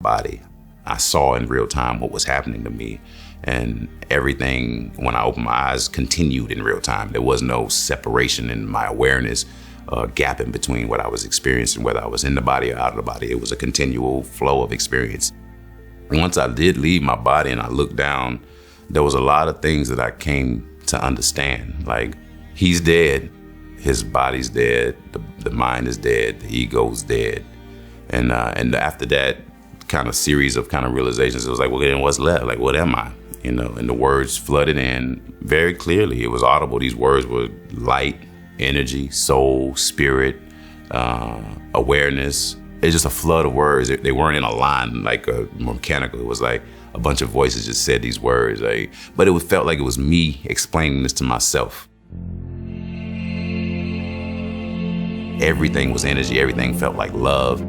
body. I saw in real time what was happening to me, and everything, when I opened my eyes, continued in real time. There was no separation in my awareness, gap in between what I was experiencing, whether I was in the body or out of the body. It was a continual flow of experience. Once I did leave my body and I looked down, there was a lot of things that I came to understand. Like, he's dead, his body's dead, the mind is dead, the ego's dead. And after that kind of series of kind of realizations, it was like, well, then what's left? Like, what am I? You know, and the words flooded in very clearly. It was audible. These words were light, energy, soul, spirit, awareness. It's just a flood of words. They weren't in a line like mechanical. It was like a bunch of voices just said these words. But it felt like it was me explaining this to myself. Everything was energy. Everything felt like love.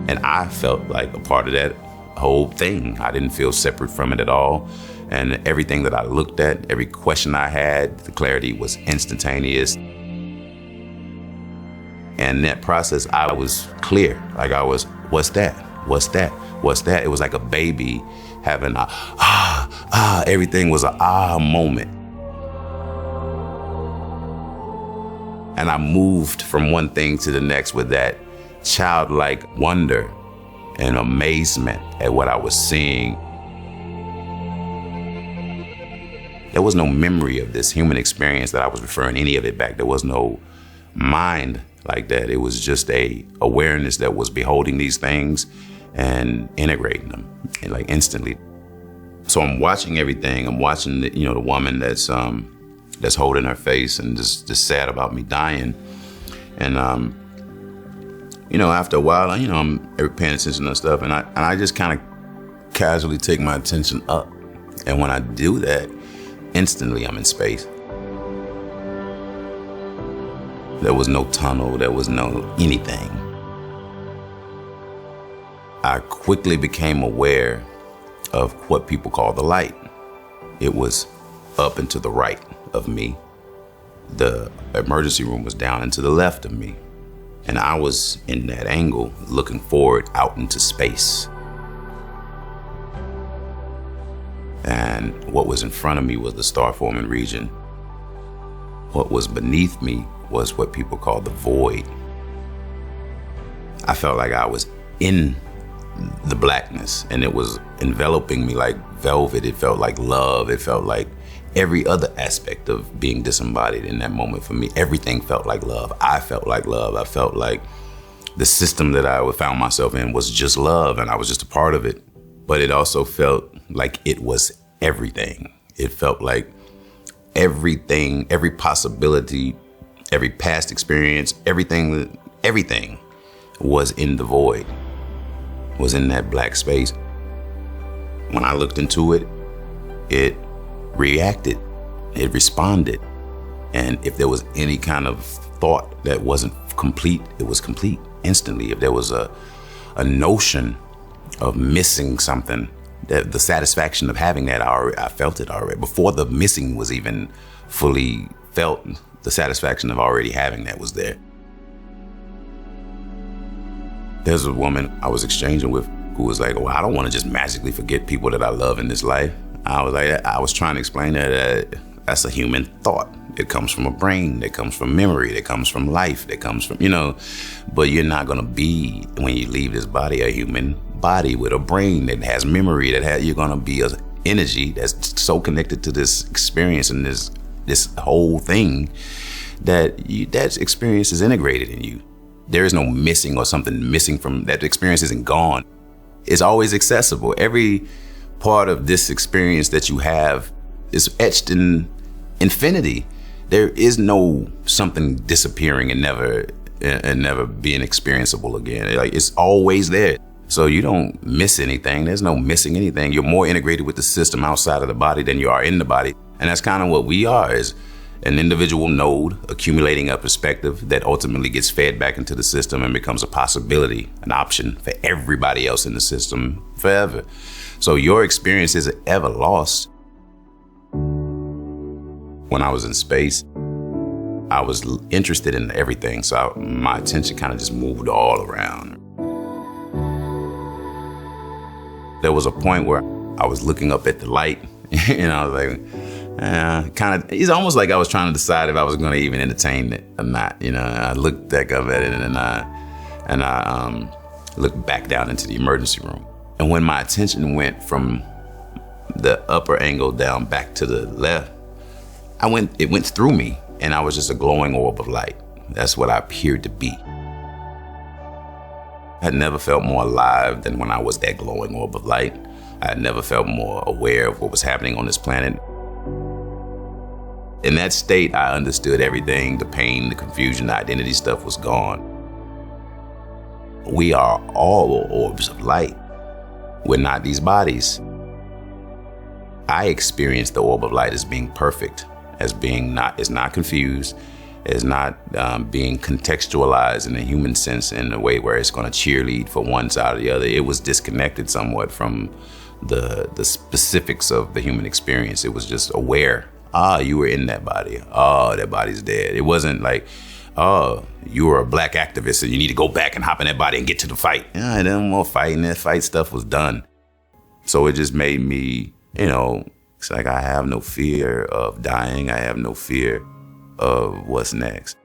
And I felt like a part of that whole thing. I didn't feel separate from it at all. And everything that I looked at, every question I had, the clarity was instantaneous. And in that process, I was clear. Like I was, what's that? What's that? What's that? It was like a baby having a everything was an moment. And I moved from one thing to the next with that childlike wonder and amazement at what I was seeing. There was no memory of this human experience that I was referring any of it back. There was no mind like that. It was just a awareness that was beholding these things and integrating them, and like instantly. So I'm watching everything. I'm watching the woman that's holding her face and just sad about me dying. And after a while, I'm paying attention to stuff, and I just kind of casually take my attention up. And when I do that, instantly I'm in space. There was no tunnel, there was no anything. I quickly became aware of what people call the light. It was up and to the right of me. The emergency room was down and to the left of me. And I was in that angle looking forward out into space. And what was in front of me was the star-forming region. What was beneath me was what people call the void. I felt like I was in the blackness, and it was enveloping me like velvet. It felt like love. It felt like every other aspect of being disembodied in that moment for me. Everything felt like love. I felt like love. I felt like the system that I found myself in was just love, and I was just a part of it. But it also felt like it was everything. It felt like everything, every possibility, every past experience, everything was in the void, was in that black space. When I looked into it, it reacted, it responded. And if there was any kind of thought that wasn't complete, it was complete instantly. If there was a notion of missing something, that the satisfaction of having that, I felt it already. Before the missing was even fully felt, the satisfaction of already having that was there. There's a woman I was exchanging with who was like, well, I don't want to just magically forget people that I love in this life. I was trying to explain that that's a human thought. It comes from a brain, it comes from memory, it comes from life, it comes from, but you're not gonna be, when you leave this body, a human body with a brain that has memory, you're gonna be an energy that's so connected to this experience and this whole thing that experience is integrated in you. There is no missing or something missing from that. Experience isn't gone. It's always accessible. Every part of this experience that you have is etched in infinity. There is no something disappearing and never being experienceable again. Like, it's always there. So you don't miss anything. There's no missing anything. You're more integrated with the system outside of the body than you are in the body. And that's kind of what we are, is an individual node accumulating a perspective that ultimately gets fed back into the system and becomes a possibility, an option for everybody else in the system forever. So your experience isn't ever lost. When I was in space, I was interested in everything. So my attention kind of just moved all around. There was a point where I was looking up at the light, and I was like, it's almost like I was trying to decide if I was going to even entertain it or not. I looked back up at it, and I looked back down into the emergency room. And when my attention went from the upper angle down back to the left, it went through me, and I was just a glowing orb of light. That's what I appeared to be. I had never felt more alive than when I was that glowing orb of light. I had never felt more aware of what was happening on this planet. In that state, I understood everything. The pain, the confusion, the identity stuff was gone. We are all orbs of light. We're not these bodies. I experienced the orb of light as being perfect, as being is not confused, as not being contextualized in a human sense in a way where it's going to cheerlead for one side or the other. It was disconnected somewhat from the specifics of the human experience. It was just aware. You were in that body. That body's dead. It wasn't like, you were a black activist and you need to go back and hop in that body and get to the fight. I didn't want fighting. That fight stuff was done. So it just made me, it's like I have no fear of dying. I have no fear of what's next.